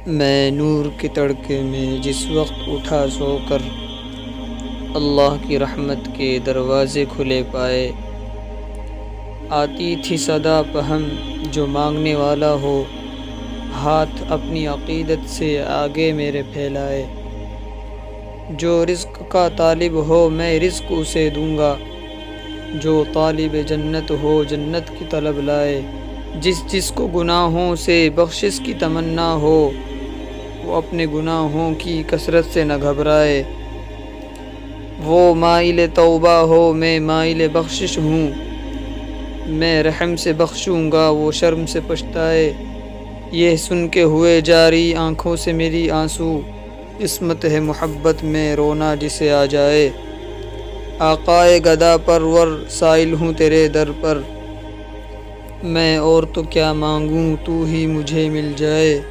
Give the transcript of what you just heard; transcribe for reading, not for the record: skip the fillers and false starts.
میں نور کے تڑکے میں جس وقت اٹھا سو کر، اللہ کی رحمت کے دروازے کھلے پائے۔ آتی تھی صدا پہم جو مانگنے والا ہو، ہاتھ اپنی عقیدت سے آگے میرے پھیلائے۔ جو رزق کا طالب ہو میں رزق اسے دوں گا، جو طالب جنت ہو جنت کی طلب لائے۔ جس کو گناہوں سے بخشش کی تمنا ہو، وہ اپنے گناہوں کی کثرت سے نہ گھبرائے۔ وہ مائل توبہ ہو میں مائل بخشش ہوں، میں رحم سے بخشوں گا وہ شرم سے پچھتائے۔ یہ سن کے ہوئے جاری آنکھوں سے میری آنسو، قسمت ہے محبت میں رونا جسے آ جائے۔ آقائے گدا پرور سائل ہوں تیرے در پر، میں اور تو کیا مانگوں تو ہی مجھے مل جائے۔